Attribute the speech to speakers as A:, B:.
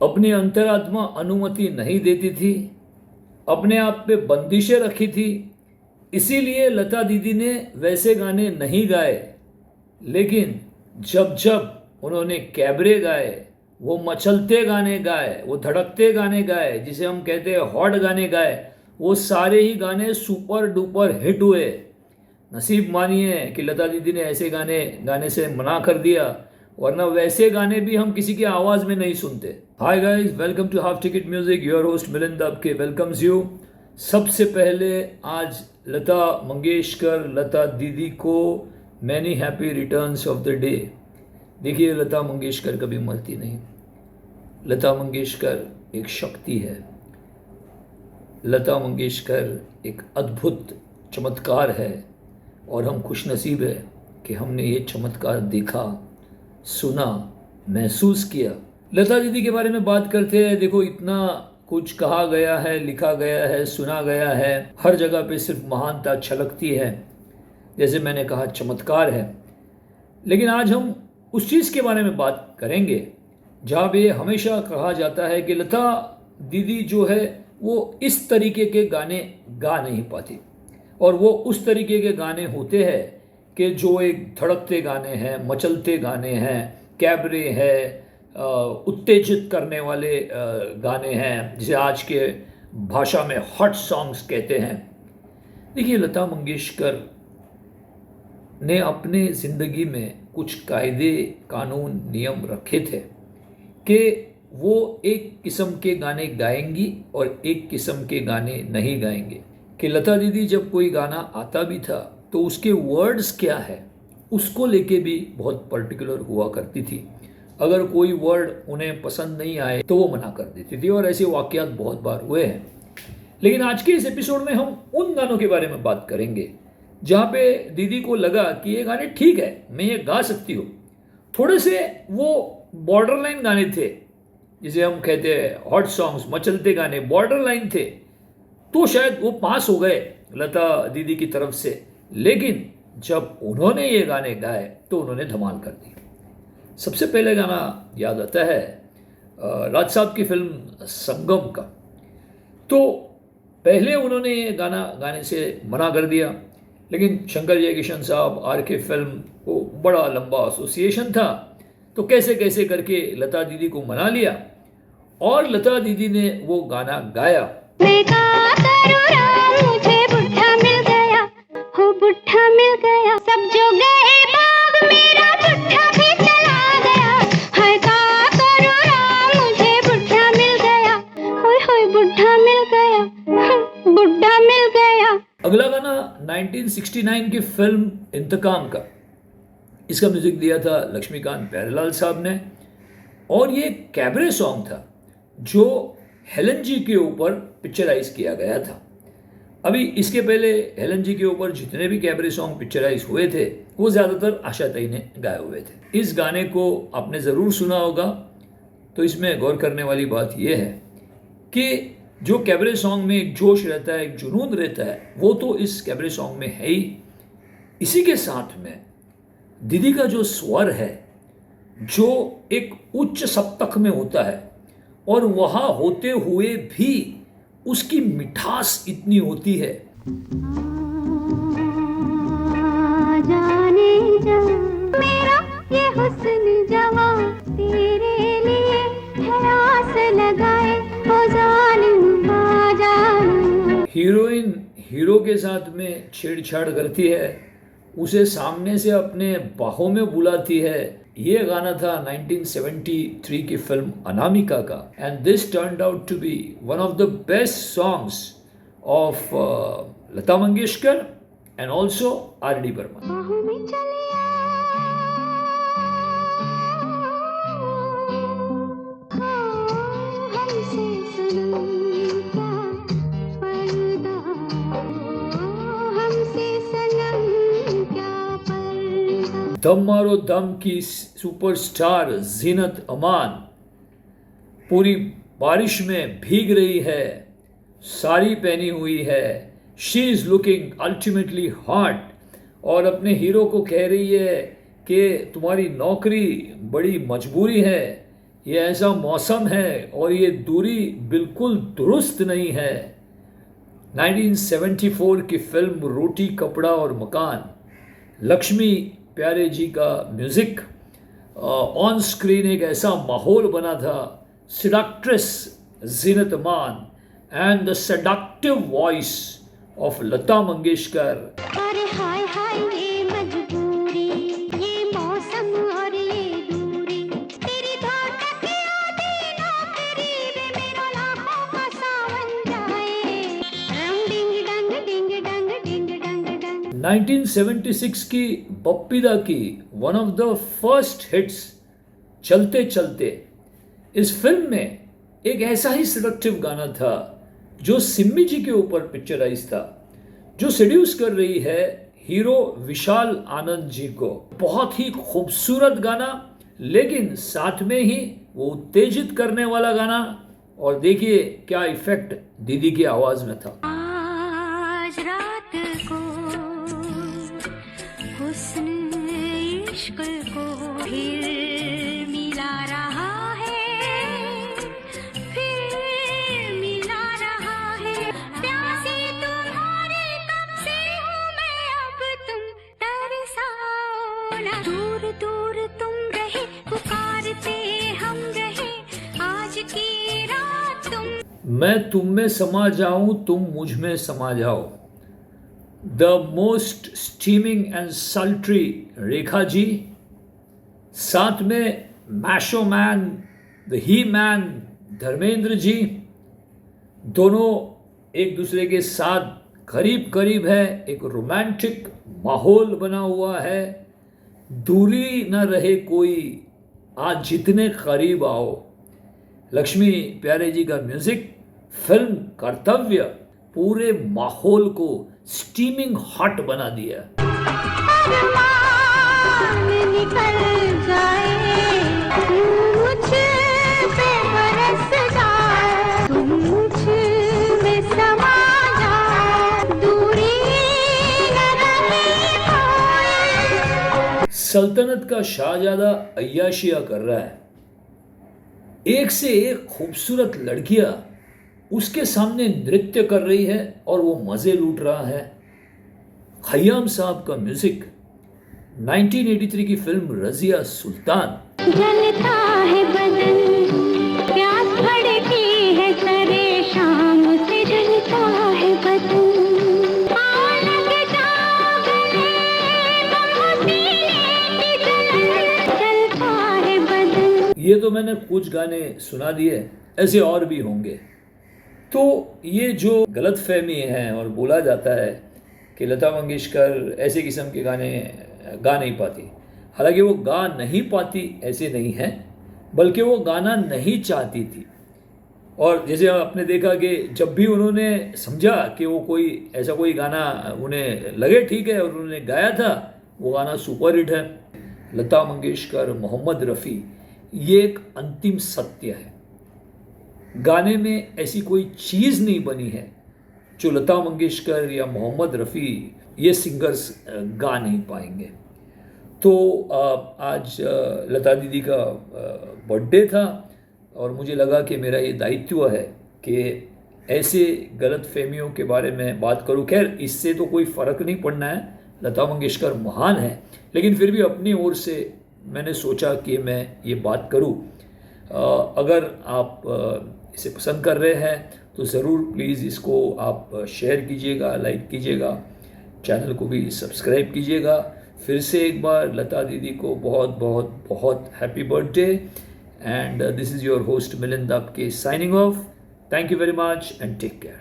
A: अपनी अंतरात्मा अनुमति नहीं देती थी, अपने आप पे बंदिशें रखी थी। इसीलिए लता दीदी ने वैसे गाने नहीं गाए। लेकिन जब जब उन्होंने कैबरे गाए, वो मचलते गाने गाए, वो धड़कते गाने गाए, जिसे हम कहते हैं हॉट गाने गाए, वो सारे ही गाने सुपर डुपर हिट हुए। नसीब मानिए कि लता दीदी ने ऐसे गाने गाने से मना कर दिया, वरना वैसे गाने भी हम किसी की आवाज़ में नहीं सुनते। Hi guys, welcome to half ticket music. Your host Milind आपके वेलकम्स यू। सबसे पहले आज लता मंगेशकर, लता दीदी को many happy returns of the day. देखिए, लता मंगेशकर कभी मरती नहीं। लता मंगेशकर एक शक्ति है। लता मंगेशकर एक अद्भुत चमत्कार है और हम खुशनसीब है कि हमने ये चमत्कार देखा, सुना, महसूस किया। लता दीदी के बारे में बात करते हैं। देखो, इतना कुछ कहा गया है, लिखा गया है, सुना गया है, हर जगह पे सिर्फ महानता छलकती है, जैसे मैंने कहा चमत्कार है। लेकिन आज हम उस चीज़ के बारे में बात करेंगे जहाँ पे हमेशा कहा जाता है कि लता दीदी जो है वो इस तरीके के गाने गा नहीं पाती, और वो उस तरीके के गाने होते हैं कि जो एक धड़कते गाने हैं, मचलते गाने हैं, कैबरे है, उत्तेजित करने वाले गाने हैं, जिसे आज के भाषा में हॉट सॉन्ग्स कहते हैं। देखिए, लता मंगेशकर ने अपने ज़िंदगी में कुछ कायदे, कानून, नियम रखे थे कि वो एक किस्म के गाने गाएंगी और एक किस्म के गाने नहीं गाएंगे। कि लता दीदी जब कोई गाना आता भी था तो उसके वर्ड्स क्या है उसको लेके भी बहुत पर्टिकुलर हुआ करती थी। अगर कोई वर्ड उन्हें पसंद नहीं आए तो वो मना कर देती थी, और ऐसे वाक़यात बहुत बार हुए हैं। लेकिन आज के इस एपिसोड में हम उन गानों के बारे में बात करेंगे जहाँ पे दीदी को लगा कि ये गाने ठीक है, मैं ये गा सकती हूँ। थोड़े से वो बॉर्डर लाइन गाने थे, जिसे हम कहते हैं हॉट सॉन्ग्स, मचलते गाने, बॉर्डर लाइन थे, तो शायद वो पास हो गए लता दीदी की तरफ से। लेकिन जब उन्होंने ये गाने गाए तो उन्होंने धमाल कर दी। सबसे पहले गाना याद आता है राज साहब की फिल्म संगम का। तो पहले उन्होंने ये गाना गाने से मना कर दिया, लेकिन शंकर जयकिशन साहब, आर के फिल्म को बड़ा लंबा एसोसिएशन था, तो कैसे कैसे करके लता दीदी को मना लिया और लता दीदी ने वो गाना गाया।
B: बुढ़ा मिल गया, सब जो गए बाग मेरा बुढ़ा भी चला गया। हाय का करो राम, मुझे बुढ़ा मिल गया। होय होय बुढ़ा मिल गया, बुढ़ा मिल गया।
A: अगला गाना 1969 की फिल्म इंतकाम का। इसका म्यूजिक दिया था लक्ष्मीकांत प्यारेलाल साहब ने, और ये कैबरे सॉन्ग था जो हेलन जी के ऊपर पिक्चराइज किया गया था। अभी इसके पहले हेलन जी के ऊपर जितने भी कैबरे सॉन्ग पिक्चराइज हुए थे वो ज़्यादातर आशा तई ने गाए हुए थे। इस गाने को आपने ज़रूर सुना होगा। तो इसमें गौर करने वाली बात यह है कि जो कैबरे सॉन्ग में एक जोश रहता है, एक जुनून रहता है, वो तो इस कैबरे सॉन्ग में है ही। इसी के साथ में दीदी का जो स्वर है, जो एक उच्च सप्तक में होता है, और वहाँ होते हुए भी उसकी मिठास इतनी होती है।
B: जाने जा मेरा ये हुस्न जवां तेरे लिए है, आस लगाए ओ जालिम बाजान।
A: हीरोइन हीरो के साथ में छेड़छाड़ करती है, उसे सामने से अपने बाहों में बुलाती है। ये गाना था 1973 की फिल्म अनामिका का, and this turned out to be one of the best songs of Lata Mangeshkar and also R D. Burman.
B: बाहों में चले हमसे सनम क्या पर्दा, हमसे सनम क्या पर्दा।
A: दम मारो दम की सुपरस्टार जीनत अमान पूरी बारिश में भीग रही है, साड़ी पहनी हुई है, she is looking ultimately hot, और अपने हीरो को कह रही है कि तुम्हारी नौकरी बड़ी मजबूरी है, ये ऐसा मौसम है और ये दूरी बिल्कुल दुरुस्त नहीं है। 1974 की फिल्म रोटी कपड़ा और मकान, लक्ष्मी प्यारे जी का म्यूजिक, ऑन स्क्रीन एक ऐसा माहौल बना था। Seductress Zeenat Aman and the seductive voice of Lata Mangeshkar.
B: अरे हाय हाय ये मजबूरी, ये मौसम और ये दूरी, तेरी धड़कन की आधी नौकरी वे मेरा लाखों का सावन जाए। डिंग डंग डिंग डंग डिंग डंग डंग।
A: 1976 की बप्पीदा की one of the first hits चलते चलते, इस फिल्म में एक ऐसा ही सेडक्टिव गाना था जो सिम्मी जी के ऊपर पिक्चराइज था, जो सेड्यूस कर रही है हीरो विशाल आनंद जी को। बहुत ही खूबसूरत गाना, लेकिन साथ में ही वो उत्तेजित करने वाला गाना। और देखिए क्या इफेक्ट दीदी की आवाज में था।
B: आज रात को हुस्न इश्क को फिर मिला रहा है, फिर मिला रहा है। प्यासी तुम्हारी कब से हूँ मैं, अब तुम तरसाओ ना। दूर दूर तुम रहे, पुकारते हम रहे, आज की रात तुम।
A: मैं तुम में समा जाऊं, तुम मुझ में समा जाओ। The most steaming and sultry Rekha ji, साथ में macho man, the he man Dharmendra ji, दोनों एक दूसरे के साथ करीब करीब है। एक रोमांटिक माहौल बना हुआ है। दूरी न रहे कोई, आज जितने करीब आओ। लक्ष्मी प्यारे जी का म्यूजिक, फिल्म कर्तव्य पूरे माहौल को स्टीमिंग हॉट बना दिया।
B: अरमान निकल जाए, तू मुझ पे बरस जाए, तू मुझ में समा जाए, दूरी न रहे कोई।
A: सल्तनत का शाहजादा अय्याशिया कर रहा है। एक से एक खूबसूरत लड़कियां उसके सामने नृत्य कर रही है और वो मजे लूट रहा है। खय्याम साहब का म्यूजिक, 1983 की फिल्म रजिया सुल्तान।
B: जलता है बदन, प्यास भड़की है सरे शाम से, जलता है बदन। आओ लग जाओ गले, तुम सीने की दुल्हन, जलता है बदन।
A: ये तो मैंने कुछ गाने सुना दिए, ऐसे और भी होंगे। तो ये जो गलतफहमी है और बोला जाता है कि लता मंगेशकर ऐसे किस्म के गाने गा नहीं पाती, हालांकि वो गा नहीं पाती ऐसे नहीं है, बल्कि वो गाना नहीं चाहती थी। और जैसे आपने देखा कि जब भी उन्होंने समझा कि वो कोई ऐसा कोई गाना उन्हें लगे ठीक है और उन्होंने गाया था, वो गाना सुपर हिट है। लता मंगेशकर, मोहम्मद रफ़ी, ये एक अंतिम सत्य है। गाने में ऐसी कोई चीज़ नहीं बनी है जो लता मंगेशकर या मोहम्मद रफ़ी ये सिंगर्स गा नहीं पाएंगे। तो आज लता दीदी का बर्थडे था और मुझे लगा कि मेरा ये दायित्व है कि ऐसे गलत फहमियों के बारे में बात करूं। खैर, इससे तो कोई फ़र्क नहीं पड़ना है, लता मंगेशकर महान है, लेकिन फिर भी अपनी ओर से मैंने सोचा कि मैं ये बात करूं। अगर आप इसे पसंद कर रहे हैं तो ज़रूर प्लीज़ इसको आप शेयर कीजिएगा, लाइक कीजिएगा, चैनल को भी सब्सक्राइब कीजिएगा। फिर से एक बार लता दीदी को बहुत बहुत बहुत happy birthday. And this is your host Milind आपके signing off. Thank you very much and take care.